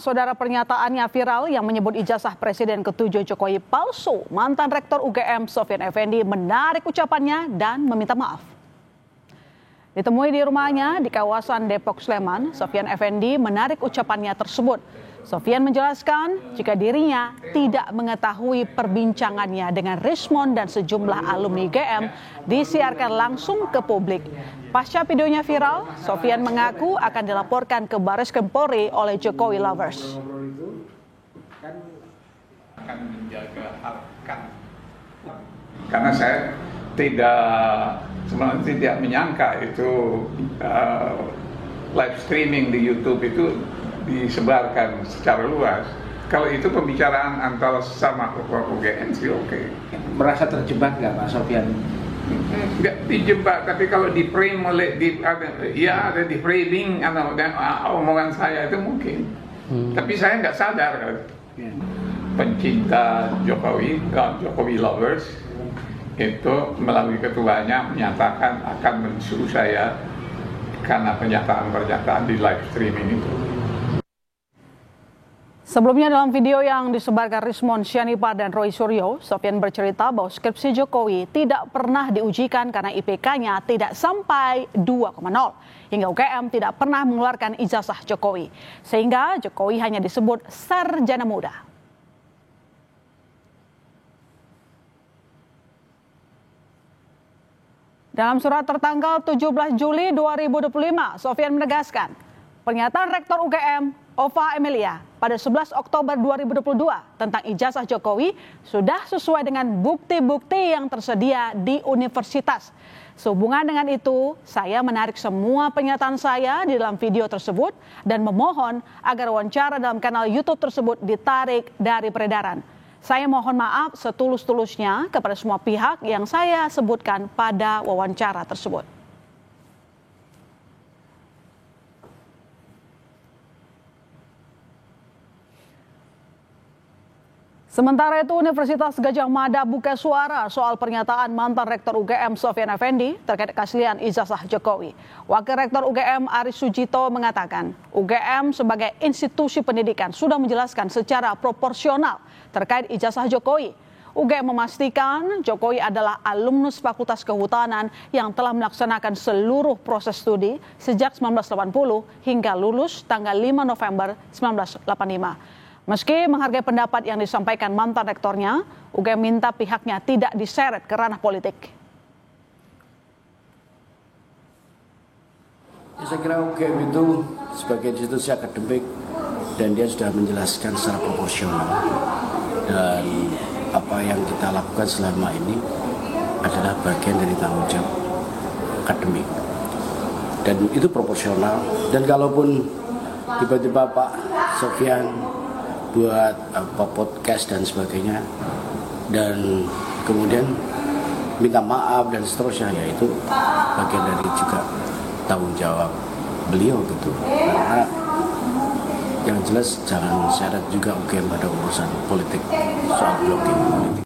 saudara, pernyataannya viral yang menyebut ijazah Presiden ke-7 Jokowi palsu. Mantan Rektor UGM Sofyan Effendi menarik ucapannya dan meminta maaf. Ditemui di rumahnya di kawasan Depok Sleman, Sofyan Effendi menarik ucapannya tersebut. Sofyan menjelaskan jika dirinya tidak mengetahui perbincangannya dengan Rismond dan sejumlah alumni UGM disiarkan langsung ke publik. Pasca videonya viral, Sofyan mengaku akan dilaporkan ke Barreskrim Polri oleh Jokowi Lovers. Akan menjaga harkat, karena saya sebenarnya tidak menyangka itu live streaming di YouTube itu disebarkan secara luas. Kalau itu pembicaraan antara sama UGM sih oke. Merasa terjebak nggak Pak Sofyan? Nggak dijebak, tapi kalau di frame oleh ada di framing omongan saya itu mungkin. Tapi saya nggak sadar kan. Pencinta Jokowi Lovers itu melalui ketuanya menyatakan akan mensuruh saya karena pernyataan di live streaming itu. Sebelumnya dalam video yang disebarkan Rismond Syanipa dan Roy Suryo, Sofyan bercerita bahwa skripsi Jokowi tidak pernah diujikan karena IPK-nya tidak sampai 2,0. Hingga UGM tidak pernah mengeluarkan ijazah Jokowi. Sehingga Jokowi hanya disebut sarjana muda. Dalam surat tertanggal 17 Juli 2025, Sofyan menegaskan pernyataan Rektor UGM Ova Emilia pada 11 Oktober 2022 tentang ijazah Jokowi sudah sesuai dengan bukti-bukti yang tersedia di universitas. Sehubungan dengan itu, saya menarik semua pernyataan saya di dalam video tersebut dan memohon agar wawancara dalam kanal YouTube tersebut ditarik dari peredaran. Saya mohon maaf setulus-tulusnya kepada semua pihak yang saya sebutkan pada wawancara tersebut. Sementara itu, Universitas Gadjah Mada buka suara soal pernyataan mantan Rektor UGM Sofyan Effendi terkait keaslian ijazah Jokowi. Wakil Rektor UGM Aris Sujito mengatakan, UGM sebagai institusi pendidikan sudah menjelaskan secara proporsional terkait ijazah Jokowi. UGM memastikan Jokowi adalah alumnus Fakultas Kehutanan yang telah melaksanakan seluruh proses studi sejak 1980 hingga lulus tanggal 5 November 1985. Meski menghargai pendapat yang disampaikan mantan rektornya, UGM minta pihaknya tidak diseret ke ranah politik. Saya kira UGM itu sebagai institusi akademik dan dia sudah menjelaskan secara proporsional. Dan apa yang kita lakukan selama ini adalah bagian dari tanggung jawab akademik. Dan itu proporsional. Dan kalaupun tiba-tiba Pak Sofyan buat podcast dan sebagainya dan kemudian minta maaf dan seterusnya, yaitu bagian dari juga tanggung jawab beliau gitu. Karena yang jelas jangan seret juga UGM pada urusan politik soal blocking politik.